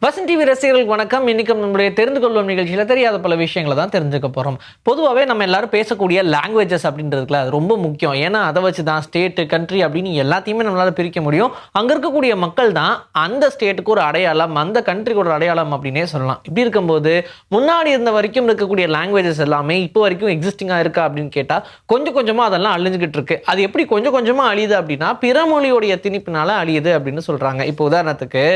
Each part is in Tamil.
வசன் டிவி ரசிகர்களுக்கு வணக்கம். இன்னைக்கு நம்மளுடைய தெரிந்து கொள்ளும் நிகழ்ச்சியில் தெரியாத பல விஷயங்களை தான் தெரிஞ்சுக்க போகிறோம். பொதுவாகவே நம்ம எல்லாரும் பேசக்கூடிய லாங்குவேஜஸ் அப்படின்றதுல அது ரொம்ப முக்கியம். ஏன்னா அதை வச்சு தான் ஸ்டேட்டு, கண்ட்ரி அப்படின்னு எல்லாத்தையுமே நம்மளால் பிரிக்க முடியும். அங்கே இருக்கக்கூடிய மக்கள் தான் அந்த ஸ்டேட்டுக்கு ஒரு அடையாளம், அந்த கண்ட்ரிக்கு ஒரு அடையாளம் அப்படின்னே சொல்லலாம். இப்படி இருக்கும்போது முன்னாடி இருந்த வரைக்கும் இருக்கக்கூடிய லாங்குவேஜஸ் எல்லாமே இப்போ வரைக்கும் எக்ஸிஸ்டிங்காக இருக்கா அப்படின்னு கேட்டால் கொஞ்சம் கொஞ்சமாக அதெல்லாம் அழிஞ்சுக்கிட்டு இருக்கு. அது எப்படி கொஞ்சம் கொஞ்சமாக அழியுது அப்படின்னா பிற மொழியோடைய திணிப்பினால அழியுது அப்படின்னு சொல்கிறாங்க. இப்போ உதாரணத்துக்கு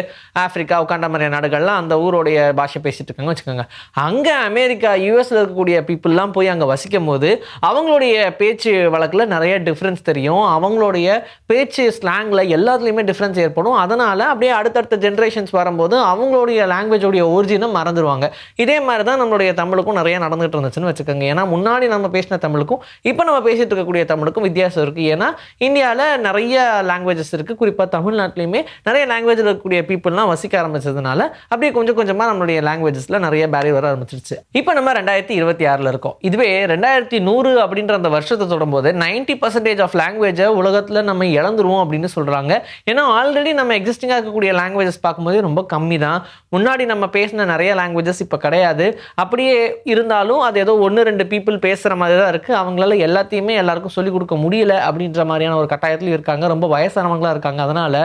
ஆப்பிரிக்கா, உகாண்டா மாதிரியான நாடுகள்லாம் அந்த ஊருடைய பாஷை பேசிட்டு இருக்காங்க வச்சுக்கோங்க. அங்கே அமெரிக்கா, யூஎஸ்ல இருக்கக்கூடிய பீப்புளெலாம் போய் அங்கே வசிக்கும் போது அவங்களுடைய பேச்சு வழக்கில் நிறைய டிஃப்ரென்ஸ் தெரியும். அவங்களுடைய பேச்சு ஸ்லாங்கில் எல்லாத்துலேயுமே டிஃப்ரென்ஸ் ஏற்படும். அதனால் அப்படியே அடுத்தடுத்த ஜென்ரேஷன்ஸ் வரும்போது அவங்களுடைய லாங்குவேஜோடைய ஒரிஜினை மறந்துடுவாங்க. இதே மாதிரி தான் நம்மளுடைய தமிழுக்கும் நிறைய நடந்துகிட்டு இருந்துச்சுன்னு வச்சுக்கோங்க. ஏன்னா முன்னாடி நம்ம பேசின தமிழுக்கும் இப்போ நம்ம பேசிட்டு இருக்கக்கூடிய தமிழுக்கும் வித்தியாசம் இருக்குது. ஏன்னா இந்தியாவில் நிறைய லாங்குவேஜஸ் இருக்குது. குறிப்பாக தமிழ்நாட்டிலையுமே நிறைய லாங்குவேஜில் இருக்கக்கூடிய பீப்புளெலாம் வசிக்க ஆரம்பிச்சதுனால அப்படியே கொஞ்சம் கொஞ்சமாக நம்மளுடைய லாங்குவேஜஸில் நிறைய பேரியர் வர ஆரம்பிச்சிருச்சு. இப்போ நம்ம 2026 இருக்கோம். இதுவே 2100 அப்படின்ற அந்த வருஷத்தை தொடும்போது 90% ஆஃப் லாங்குவேஜை உலகத்தில் நம்ம இழந்துருவோம் அப்படின்னு சொல்கிறாங்க. ஏன்னா ஆல்ரெடி நம்ம எக்ஸிஸ்டிங்காக இருக்கக்கூடிய லாங்குவேஜஸ் பார்க்கும்போது ரொம்ப கம்மி தான். முன்னாடி நம்ம பேசின நிறைய லாங்குவேஜஸ் இப்போ கிடையாது. அப்படியே இருந்தாலும் அது ஏதோ 1-2 பீப்புள் பேசுகிற மாதிரி தான் இருக்குது. அவங்களால எல்லாத்தையுமே எல்லாருக்கும் சொல்லிக் கொடுக்க முடியல அப்படின்ற மாதிரியான ஒரு கட்டாயத்தில் இருக்காங்க. ரொம்ப வயசானவங்களாக இருக்காங்க. அதனால்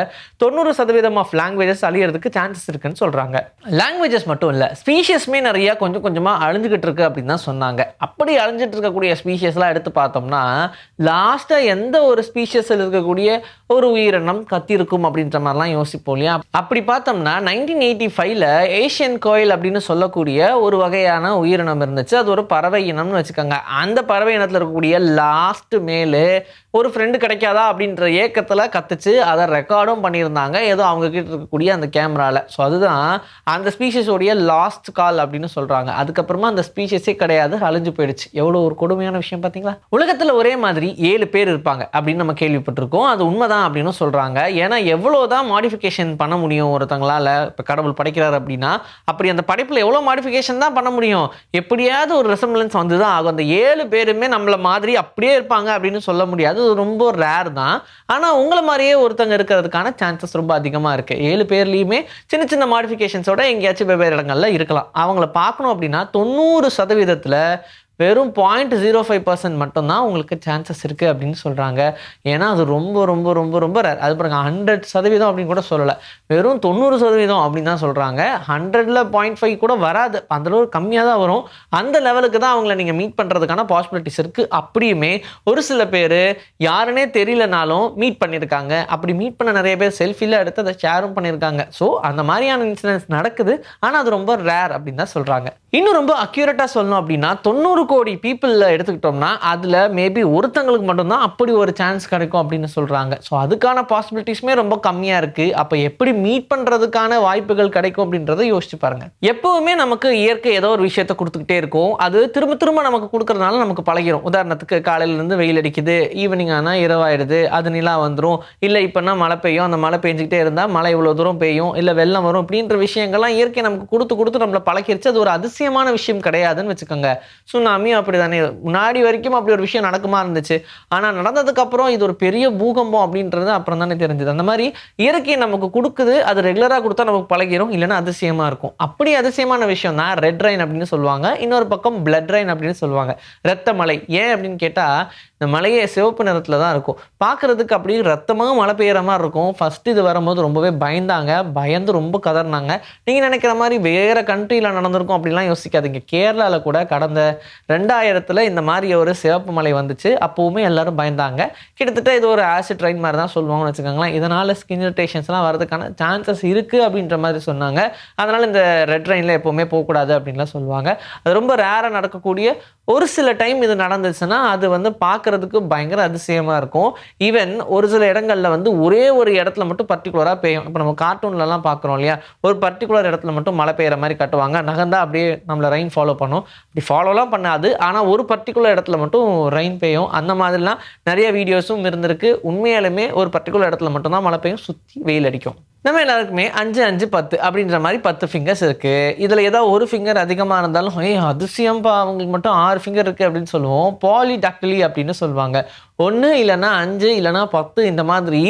90% ஆஃப் லாங்குவேஜஸ் அழியறதுக்கு சான்சஸ் இருக்குன்னு சொல்கிறாங்க. லாங்குவேஜஸ் மட்டும் இல்லை, ஸ்பீஷியஸ்மே நிறைய கொஞ்சம் கொஞ்சமாக அழிஞ்சுக்கிட்டு இருக்கு அப்படின்னு தான் சொன்னாங்க. அப்படி அழிஞ்சிட்டு இருக்கக்கூடிய ஸ்பீஷியஸ்லாம் எடுத்து பார்த்தோம்னா லாஸ்ட்டாக எந்த ஒரு ஸ்பீஷியஸில் இருக்கக்கூடிய ஒரு உயிரினம் கத்திருக்கும் அப்படின்ற மாதிரிலாம் யோசிப்போம் இல்லையா? அப்படி பார்த்தோம்னா 1985 ஏஷியன் கோயில் அப்படின்னு சொல்லக்கூடிய ஒரு வகையான உயிரினம் இருந்துச்சு. அது ஒரு பறவை இனம்னு வச்சுக்கோங்க. அந்த பறவை இனத்தில் இருக்கக்கூடிய லாஸ்ட் மேலு ஒரு ஃப்ரெண்டு கிடைக்காதா அப்படின்ற ஏக்கத்தில் கத்துச்சு. அதை ரெக்கார்டும் பண்ணியிருந்தாங்க ஏதோ அவங்க கிட்ட இருக்கக்கூடிய அந்த கேமராவில். ஸோ அதுதான் அந்த ஸ்பீஷஸோடைய லாஸ்ட் கால் அப்படின்னு சொல்கிறாங்க. அதுக்கப்புறமா அந்த ஸ்பீஷஸே கிடையாது, அழிஞ்சு போயிடுச்சு. எவ்வளோ ஒரு கொடுமையான விஷயம் பார்த்தீங்களா? உலகத்தில் ஒரே மாதிரி 7 பேர் இருப்பாங்க அப்படின்னு நம்ம கேள்விப்பட்டிருக்கோம். அது உண்மைதான் அப்படின்னு சொல்கிறாங்க. ஏன்னா எவ்வளோ தான் மாடிஃபிகேஷன் பண்ண முடியும் ஒருத்தங்களால்? இப்போ கடவுள் படைக்கிறார் அப்படின்னா அப்படி அந்த படைப்பில் எவ்வளோ மாடிஃபிகேஷன் தான் பண்ண முடியும்? எப்படியாவது ஒரு ரெசம்பிளன்ஸ் வந்து தான் ஆகும். அந்த 7 பேருமே நம்மளை மாதிரி அப்படியே இருப்பாங்க அப்படின்னு சொல்ல முடியாது. அது ரொம்ப ரேர் தான். ஆனால் உங்களை மாதிரியே ஒருத்தங்க இருக்கிறதுக்கான சான்சஸ் ரொம்ப அதிகமாக இருக்குது. 7 பேர்லேயுமே சின்ன சின்ன மாடிஃபிகேஷன்ஸோட எங்கேயாச்சும் வெவ்வேறு இடங்கள்ல இருக்கலாம். அவங்கள பார்க்கணும் அப்படின்னா 90% வெறும் 0.05% மட்டும்தான் உங்களுக்கு சான்சஸ் இருக்குது அப்படின்னு சொல்கிறாங்க. ஏன்னா அது ரொம்ப ரொம்ப ரொம்ப ரொம்ப ரேர். அது பாருங்க 100% அப்படின்னு கூட சொல்லலை, வெறும் 90% அப்படின்னு தான் சொல்கிறாங்க. 100ல் 0.5 கூட வராது, அந்தளவு கம்மியாக தான் வரும். அந்த லெவலுக்கு தான் அவங்கள நீங்கள் மீட் பண்ணுறதுக்கான பாசிபிலிட்டிஸ் இருக்குது. அப்படியுமே ஒரு சில பேர் யாருன்னே தெரியலனாலும் மீட் பண்ணியிருக்காங்க. அப்படி மீட் பண்ண நிறைய பேர் செல்ஃபியில் எடுத்து அதை ஷேரும் பண்ணியிருக்காங்க. ஸோ அந்த மாதிரியான இன்சிடென்ட்ஸ் நடக்குது. ஆனால் அது ரொம்ப ரேர் அப்படின்னு தான் சொல்கிறாங்க. இன்னும் ரொம்ப அக்யூரேட்டாக சொல்லணும் அப்படின்னா 90 கோடி பீப்புளில் எடுத்துக்கிட்டோம்னா அதில் மேபி ஒருத்தங்களுக்கு மட்டும்தான் அப்படி ஒரு சான்ஸ் கிடைக்கும் அப்படின்னு சொல்கிறாங்க. ஸோ அதுக்கான பாசிபிலிட்டிஸுமே ரொம்ப கம்மியாக இருக்குது. அப்போ எப்படி மீட் பண்ணுறதுக்கான வாய்ப்புகள் கிடைக்கும் அப்படின்றத யோசிச்சு பாருங்கள். எப்போவுமே நமக்கு இயற்கை ஏதோ ஒரு விஷயத்தை கொடுத்துக்கிட்டே இருக்கும். அது திரும்ப திரும்ப நமக்கு கொடுக்கறதுனால நமக்கு பழகிடும். உதாரணத்துக்கு காலையிலேருந்து வெயில் அடிக்குது, ஈவினிங் ஆனால் இரவாயிடுது, அது நிலா வந்துடும். இல்லை இப்போனா மழை பெய்யும், அந்த மழை பெஞ்சிக்கிட்டே இருந்தால் மழை இவ்வளோ தூரம் பெய்யும், இல்லை வெள்ளம் வரும். அப்படின்ற விஷயங்கள்லாம் இயற்கை நமக்கு கொடுத்து கொடுத்து நம்மளை பழகிருச்சு. அது ஒரு அதிசயமான விஷயம் கிடையாதுன்னு வச்சுக்கோங்க. சுனாமி அப்படிதானே, முன்னாடி வரைக்கும் அப்படி ஒரு விஷயம் நடக்குமா இருந்துச்சு. ஆனால் நடந்ததுக்கு அப்புறம் இது ஒரு பெரிய பூகம்பம் அப்படின்றது அப்புறம் தானே தெரிஞ்சது. அந்த மாதிரி இயற்கை நமக்கு கொடுக்குது, அது ரெகுலராக கொடுத்தா நமக்கு பழகிரும், இல்லைன்னா அதிசயமா இருக்கும். அப்படி அதிசயமான விஷயம் தான் ரெட் ரெயின் அப்படின்னு சொல்லுவாங்க. இன்னொரு பக்கம் பிளட் ரெயின் அப்படின்னு சொல்லுவாங்க, ரத்த மழை. ஏன் அப்படின்னு கேட்டால் இந்த மலையே சிவப்பு நிறத்தில் தான் இருக்கும். பார்க்குறதுக்கு அப்படி ரத்தமாக மழை பெய்கிற மாதிரி இருக்கும். ஃபஸ்ட்டு இது வரும்போது ரொம்பவே பயந்தாங்க, பயந்து ரொம்ப கதறினாங்க. நீங்கள் நினைக்கிற மாதிரி வேறு கண்ட்ரியில் நடந்திருக்கும் அப்படிலாம் யோசிக்காதீங்க. கேரளாவில் கூட கடந்த 2000 இந்த மாதிரி ஒரு சிவப்பு மலை வந்துச்சு. அப்போவுமே எல்லாரும் பயந்தாங்க. கிட்டத்தட்ட இது ஒரு ஆசிட் ரெயின் மாதிரி தான் சொல்லுவாங்கன்னு வச்சுக்கோங்களேன். இதனால் ஸ்கின் இரிட்டேஷன்ஸ்லாம் வரதுக்கான சான்சஸ் இருக்குது அப்படின்ற மாதிரி சொன்னாங்க. அதனால் இந்த ரெட் ரெயினில் எப்போவுமே போகக்கூடாது அப்படின்லாம் சொல்லுவாங்க. அது ரொம்ப ரேராக நடக்கக்கூடிய ஒரு சில டைம் இது நடந்துச்சுன்னா அது வந்து பார்க்குறதுக்கு பயங்கர அதிசயமாக இருக்கும். ஈவன் ஒரு சில இடங்களில் வந்து ஒரே ஒரு இடத்துல மட்டும் பர்டிகுலராக பெய்யும். இப்போ நம்ம கார்ட்டூன்லலாம் பார்க்குறோம் இல்லையா, ஒரு பர்டிகுலர் இடத்துல மட்டும் மழை பெய்கிற மாதிரி கட்டுவாங்க. நகர்ந்தால் அப்படியே நம்மளை ரெயின் ஃபாலோ பண்ணும். அப்படி ஃபாலோலாம் பண்ணாது, ஆனால் ஒரு பர்டிகுலர் இடத்துல மட்டும் ரெயின் பெய்யும். அந்த மாதிரிலாம் நிறைய வீடியோஸும் இருந்திருக்கு. உண்மையாலுமே ஒரு பர்டிகுலர் இடத்துல மட்டும்தான் மழை பெய்யும், சுற்றி வெயில் அடிக்கும். நம்ம எல்லாருக்குமே 5, 5, 10 அப்படின்ற மாதிரி 10 ஃபிங்கர்ஸ் இருக்குது. இதில் ஏதாவது ஒரு ஃபிங்கர் அதிகமாக இருந்தாலும் அதிசயம்பா அவங்களுக்கு மட்டும் 6 ஃபிங்கர் இருக்குது அப்படின்னு சொல்லுவோம். பாலிடாக்டிலி அப்படின்னு சொல்லுவாங்க. 1 இல்லைன்னா 5 இல்லைன்னா 10 இந்த மாதிரி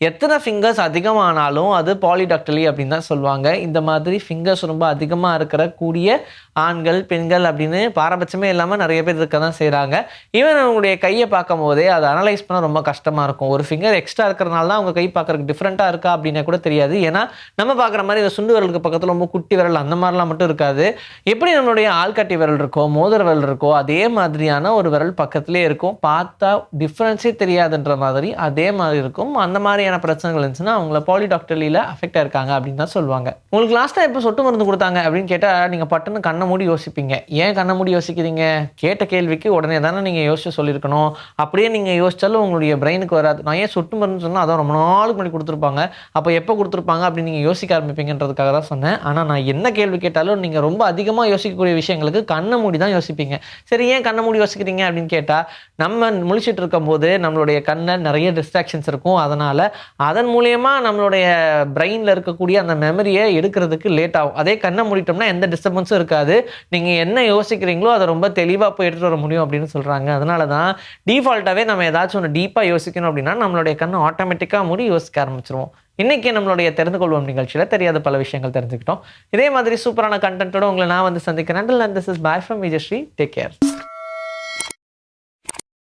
எத்தனை ஃபிங்கர்ஸ் அதிகமானாலும் அது பாலிடாக்டிலி அப்படின்னு தான் சொல்லுவாங்க. இந்த மாதிரி ஃபிங்கர்ஸ் ரொம்ப அதிகமாக இருக்கிற கூடிய ஆண்கள், பெண்கள் அப்படின்னு பாரபட்சமே இல்லாமல் நிறைய பேர் இருக்க தான் செய்கிறாங்க. ஈவன் அவங்களுடைய கையை பார்க்கும் போதே அதை அனலைஸ் பண்ண ரொம்ப கஷ்டமாக இருக்கும். ஒரு ஃபிங்கர் எக்ஸ்ட்ரா இருக்கிறனால தான் அவங்க கை பார்க்கறதுக்கு டிஃப்ரெண்ட்டாக இருக்கா அப்படின்னா கூட தெரியாது. ஏன்னா நம்ம பார்க்குற மாதிரி இந்த சுண்டு விரலுக்கு பக்கத்தில் ரொம்ப குட்டி விரல் அந்த மாதிரிலாம் மட்டும் இருக்காது. எப்படி நம்மளுடைய ஆள்காட்டி விரல் இருக்கோ, மோதிர விரல் இருக்கோ, அதே மாதிரியான ஒரு விரல் பக்கத்துலேயே இருக்கும். பார்த்தா டிஃப்ரென்ஸே தெரியாதுன்ற மாதிரி அதே மாதிரி இருக்கும். அந்த மாதிரியான பிரச்சனைகள் இருந்துச்சுன்னா அவங்கள பாலிடாக்டிலியில் அஃபெக்ட் ஆயிருக்காங்க அப்படின்னு தான் சொல்லுவாங்க. உங்களுக்கு லாஸ்ட்டாக எப்போ சொட்டு மருந்து கொடுத்தாங்க அப்படின்னு கேட்டால் நீங்கள் பட்டுன்னு கண்ணை மூடி யோசிப்பீங்க. ஏன் கண்ணை மூடி யோசிக்கிறீங்க? கேட்ட கேள்விக்கு உடனே தானே நீங்கள் யோசிச்சு சொல்லியிருக்கணும். அப்படியே நீங்கள் யோசிச்சாலும் உங்களுடைய பிரெயினுக்கு வராது. நான் ஏன் சொட்டு மருந்து சொன்னால் அதான் ரொம்ப நாளுக்கு முன்னாடி கொடுத்துருப்பாங்க, அப்போ எப்போ கொடுத்துருப்பாங்க அப்படின்னு நீங்கள் யோசிக்க ஆரம்பிப்பீங்கன்றதுக்காக தான் சொன்னேன். ஆனால் நான் என்ன கேள்வி கேட்டாலும் நீங்கள் ரொம்ப அதிகமாக யோசிக்கக்கூடிய விஷயங்களுக்கு கண்ணை மூடி தான் யோசிப்பீங்க. சரி, ஏன் கண்ணை மூடி யோசிக்கிறீங்க அப்படின்னு கேட்டால், நம்ம முழிச்சிட்டு இருக்கும்போது நம்மளுடைய கண்ணை நிறைய டிஸ்ட்ராக்ஷன்ஸ் இருக்கும். அதன் மூலயமா நம்மளுடைய பிரெயினில் இருக்கக்கூடிய அந்த மெமரியை எடுக்கிறதுக்கு லேட் ஆகும். அதே கண்ணை மூடிட்டோம்னா எந்த டிஸ்டர்பன்ஸும் இருக்காது. நீங்கள் என்ன யோசிக்கிறீங்களோ அதை ரொம்ப தெளிவாக போய் எடுத்துகிட்டு வர முடியும் அப்படின்னு சொல்கிறாங்க. அதனால தான் டிஃபால்ட்டாகவே நம்ம ஏதாச்சும் ஒன்று டீப்பாக யோசிக்கணும் அப்படின்னா நம்மளுடைய கண்ணை ஆட்டோமேட்டிக்காக மூடி யோசிக்க ஆரம்பிச்சிருவோம். இன்றைக்கி நம்மளுடைய தெரிந்து கொள்வோம் நிகழ்ச்சியில் தெரியாத பல விஷயங்கள் தெரிஞ்சுக்கிட்டோம். இதே மாதிரி சூப்பரான கண்டென்ட்டோட உங்களை நான் வந்து சந்திக்கிறேன். This is bye from Vijayashree. Take care.